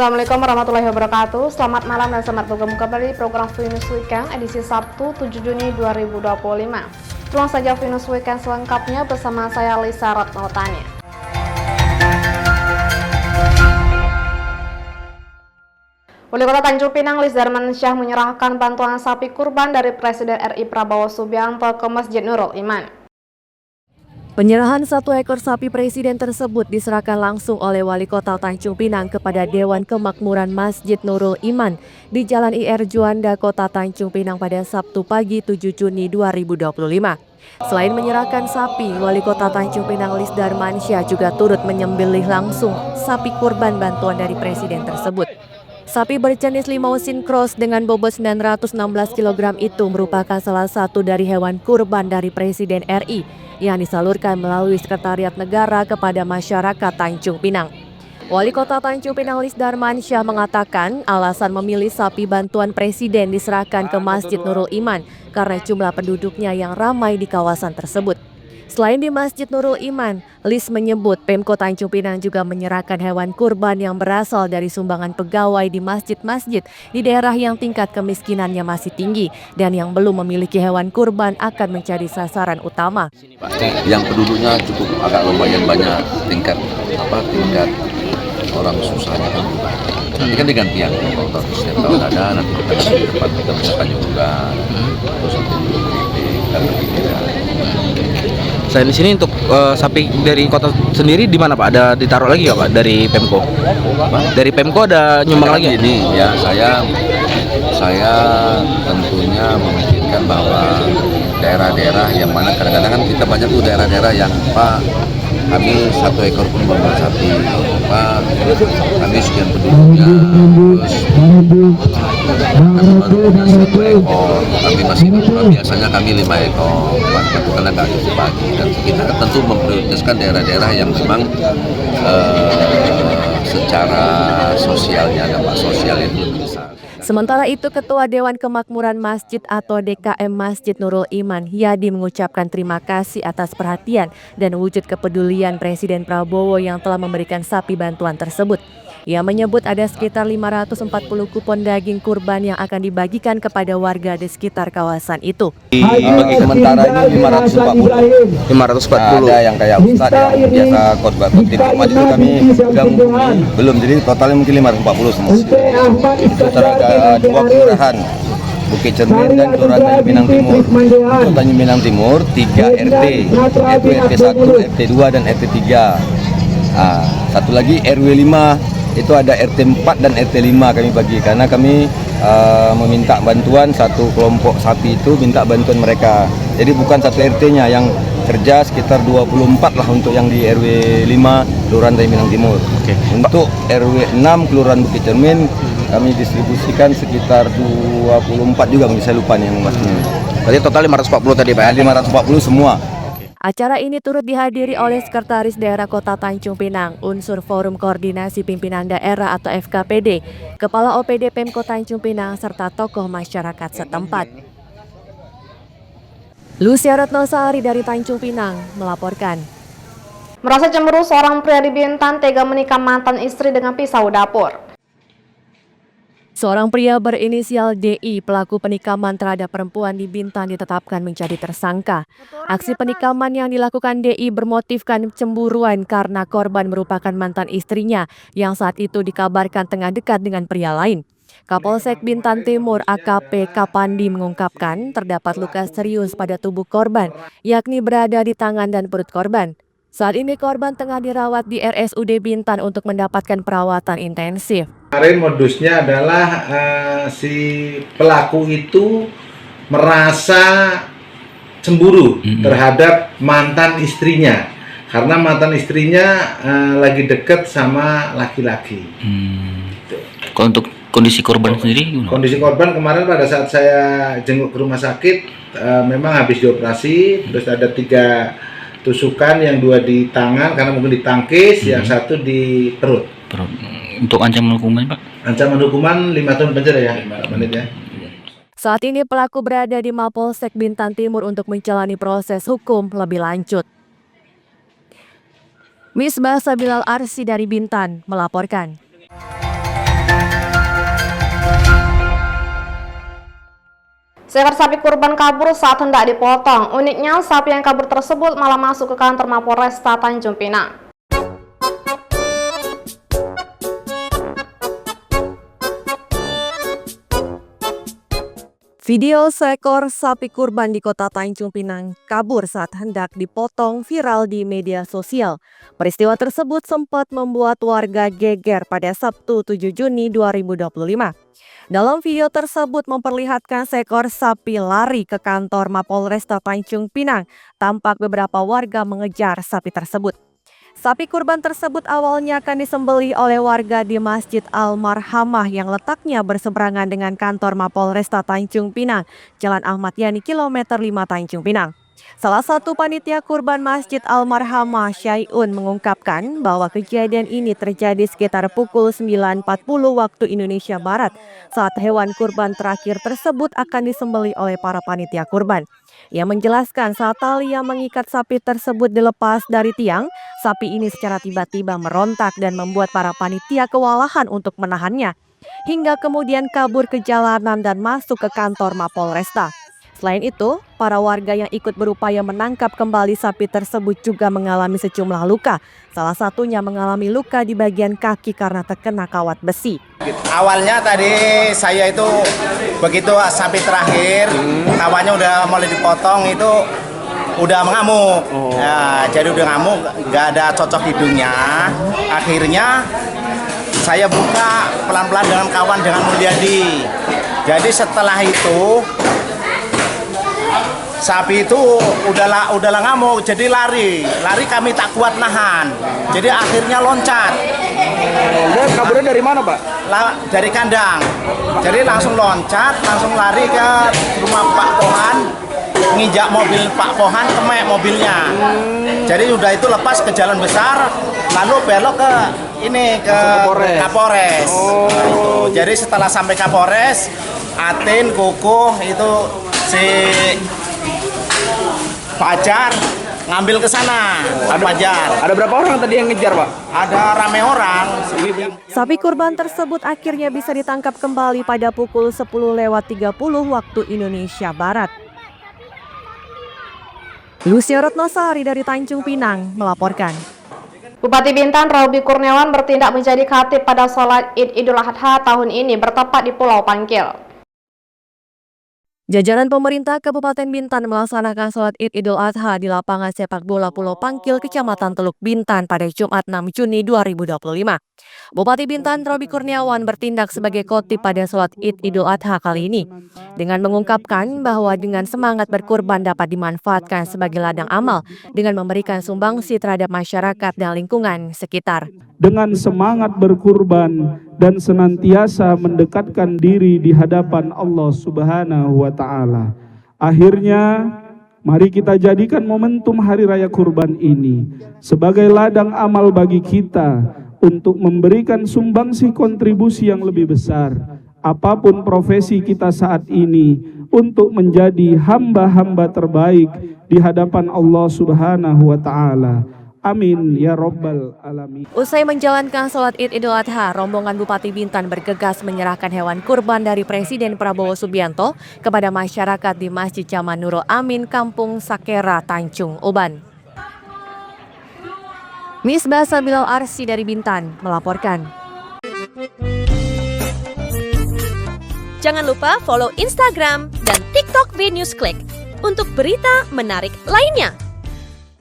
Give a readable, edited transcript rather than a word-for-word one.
Assalamualaikum warahmatullahi wabarakatuh. Selamat malam dan selamat bergabung kembali di program Venus Weekend edisi Sabtu 7 Juni 2025. Tuang saja Venus Weekend selengkapnya bersama saya Lisa Ratnotani. Wali Kota Tanjung Pinang Lis Darmansyah menyerahkan bantuan sapi kurban dari Presiden RI Prabowo Subianto ke Masjid Nurul Iman. Penyerahan 1 ekor sapi presiden tersebut diserahkan langsung oleh Wali Kota Tanjung Pinang kepada Dewan Kemakmuran Masjid Nurul Iman di Jalan IR Juanda, Kota Tanjung Pinang pada Sabtu pagi 7 Juni 2025. Selain menyerahkan sapi, Wali Kota Tanjung Pinang Lis Darmansyah juga turut menyembelih langsung sapi kurban bantuan dari presiden tersebut. Sapi berjenis Limousin Cross dengan bobot 916 kg itu merupakan salah satu dari hewan kurban dari Presiden RI yang disalurkan melalui Sekretariat Negara kepada masyarakat Tanjung Pinang. Wali Kota Tanjung Pinang Lis Darmansyah mengatakan alasan memilih sapi bantuan presiden diserahkan ke Masjid Nurul Iman karena jumlah penduduknya yang ramai di kawasan tersebut. Selain di Masjid Nurul Iman, Lis menyebut Pemko Tanjung Pinang juga menyerahkan hewan kurban yang berasal dari sumbangan pegawai di masjid-masjid di daerah yang tingkat kemiskinannya masih tinggi dan yang belum memiliki hewan kurban akan menjadi sasaran utama. Yang penduduknya cukup agak lumayan banyak tingkat orang susahnya kan. Nanti kan diganti yang kalau setiap tahun ada, nanti kita kasih di depan kita misalkan juga terus nanti dan lebih tidak. Selain di sini untuk sapi dari kota sendiri di mana Pak? Ada ditaruh lagi nggak Pak dari Pemko? Dari Pemko ada nyumbang lagi? Ini ya saya tentunya memikirkan bahwa daerah-daerah yang mana kadang-kadang kan kita banyak tuh daerah-daerah yang Pak kami 1 ekor pun bawa sapi, Pak kami sekian penduduknya, terus kami baru punya 1 ekor, kami masih kurang, biasanya kami 5 ekor, Pak itu karena nggak cukup pagi, dan kita tentu memprioritaskan daerah-daerah yang memang secara sosialnya dampak sosial itu lebih besar. Sementara itu, Ketua Dewan Kemakmuran Masjid atau DKM Masjid Nurul Iman, Yadi mengucapkan terima kasih atas perhatian dan wujud kepedulian Presiden Prabowo yang telah memberikan sapi bantuan tersebut. Ia menyebut ada sekitar 540 kupon daging kurban yang akan dibagikan kepada warga di sekitar kawasan itu. Bagi sementara ini 540. Ada yang kayak Ustadz yang biasa khotbah khotib Jumat itu kami belum, jadi totalnya mungkin 540 semua. Itu terada 2 kelurahan, Bukit Cermin dan Kelurahan Tanjung Pinang Timur. Untuk Tanjung Pinang Timur 3 RT, yaitu RT 1, RT 2 dan RT 3. Satu lagi RW 5. Itu ada RT 4 dan RT 5 kami bagi karena kami meminta bantuan satu kelompok sapi itu minta bantuan mereka. Jadi bukan satu RT-nya yang kerja sekitar 24 lah untuk yang di RW 5 Kelurahan Tanjung Pinang Timur. Untuk RW 6 Kelurahan Bukit Cermin kami distribusikan sekitar 24 juga, saya lupa nih yang pastinya. Berarti total 540 tadi Pak? 540 semua. Acara ini turut dihadiri oleh Sekretaris Daerah Kota Tanjung Pinang, unsur Forum Koordinasi Pimpinan Daerah atau FKPD, Kepala OPD Pemko Tanjung Pinang, serta tokoh masyarakat setempat. Lucia Ratnosari dari Tanjung Pinang melaporkan. Merasa cemburu, seorang pria di Bintan tega menikam mantan istri dengan pisau dapur. Seorang pria berinisial DI, pelaku penikaman terhadap perempuan di Bintan, ditetapkan menjadi tersangka. Aksi penikaman yang dilakukan DI bermotifkan cemburuan karena korban merupakan mantan istrinya yang saat itu dikabarkan tengah dekat dengan pria lain. Kapolsek Bintan Timur AKP Kapandi mengungkapkan terdapat luka serius pada tubuh korban, yakni berada di tangan dan perut korban. Saat ini korban tengah dirawat di RSUD Bintan untuk mendapatkan perawatan intensif. Kemarin modusnya adalah si pelaku itu merasa cemburu terhadap mantan istrinya karena mantan istrinya lagi deket sama laki-laki. Kalau untuk kondisi korban sendiri gimana? Kondisi korban kemarin pada saat saya jenguk ke rumah sakit memang habis dioperasi, terus ada 3 tusukan, yang 2 di tangan karena mungkin ditangkis, yang 1 di perut. Untuk ancaman hukuman Pak? Ancaman hukuman 5 tahun penjara ya, 5 menit ya. Saat ini pelaku berada di Mapolsek Bintan Timur untuk menjalani proses hukum lebih lanjut. Misbah Sabilal Arsi dari Bintan melaporkan. Seekor sapi kurban kabur saat hendak dipotong. Uniknya, sapi yang kabur tersebut malah masuk ke kantor Mapolresta Tanjung Pinang. Video seekor sapi kurban di kota Tanjung Pinang kabur saat hendak dipotong viral di media sosial. Peristiwa tersebut sempat membuat warga geger pada Sabtu 7 Juni 2025. Dalam video tersebut memperlihatkan seekor sapi lari ke kantor Mapolresta Tanjung Pinang. Tampak beberapa warga mengejar sapi tersebut. Sapi kurban tersebut awalnya akan disembelih oleh warga di Masjid Al-Marhamah yang letaknya berseberangan dengan kantor Mapolresta Tanjung Pinang, Jalan Ahmad Yani, kilometer 5 Tanjung Pinang. Salah satu panitia kurban Masjid Al-Marhamah, Syai'un, mengungkapkan bahwa kejadian ini terjadi sekitar pukul 9.40 waktu Indonesia Barat saat hewan kurban terakhir tersebut akan disembelih oleh para panitia kurban. Ia menjelaskan saat tali yang mengikat sapi tersebut dilepas dari tiang, sapi ini secara tiba-tiba merontak dan membuat para panitia kewalahan untuk menahannya, hingga kemudian kabur ke jalanan dan masuk ke kantor Mapolresta. Selain itu, para warga yang ikut berupaya menangkap kembali sapi tersebut juga mengalami sejumlah luka. Salah satunya mengalami luka di bagian kaki karena terkena kawat besi. Awalnya tadi saya itu begitu sapi terakhir, kawannya udah mulai dipotong itu udah mengamuk. Ya, jadi udah ngamuk, nggak ada cocok hidungnya. Akhirnya saya buka pelan-pelan dengan kawan dengan Mulyadi. Jadi setelah itu sapi itu udah ngamuk, jadi lari kami tak kuat nahan, jadi akhirnya loncat. Kaburnya dari mana, Pak? Dari kandang, jadi langsung loncat, langsung lari ke rumah Pak Pohan, nginjak mobil Pak Pohan, kemek mobilnya. Jadi udah itu lepas ke jalan besar, lalu belok ke Kapolres. Jadi setelah sampai Kapolres, Atin, Kukuh itu si Fajar ngambil ke sana. Ada berapa orang tadi yang ngejar, Pak? Ada rame orang. Sapi kurban tersebut akhirnya bisa ditangkap kembali pada pukul 10.30 waktu Indonesia Barat. Lucia Ratnosari dari Tanjung Pinang melaporkan. Bupati Bintan Robi Kurniawan bertindak menjadi khatib pada sholat Id Idul Adha tahun ini bertempat di Pulau Pangkil. Jajaran pemerintah Kabupaten Bintan melaksanakan sholat Id Idul Adha di lapangan sepak bola Pulau Pangkil, Kecamatan Teluk Bintan pada Jumat 6 Juni 2025. Bupati Bintan Robi Kurniawan bertindak sebagai khatib pada sholat Id Idul Adha kali ini dengan mengungkapkan bahwa dengan semangat berkurban dapat dimanfaatkan sebagai ladang amal dengan memberikan sumbangsi terhadap masyarakat dan lingkungan sekitar. Dengan semangat berkurban dan senantiasa mendekatkan diri di hadapan Allah Subhanahu wa Ta'ala. Akhirnya, mari kita jadikan momentum Hari Raya Kurban ini sebagai ladang amal bagi kita untuk memberikan sumbangsi kontribusi yang lebih besar, apapun profesi kita saat ini, untuk menjadi hamba-hamba terbaik di hadapan Allah Subhanahu wa Ta'ala. Amin ya Rabbal Alamin. Usai menjalankan sholat Id Idul Adha, rombongan Bupati Bintan bergegas menyerahkan hewan kurban dari Presiden Prabowo Subianto kepada masyarakat di Masjid Jama Nurul Amin, Kampung Sakera, Tanjung Uban. Misbah Sabilal Arsi dari Bintan melaporkan. Jangan lupa follow Instagram dan TikTok V News Click untuk berita menarik lainnya.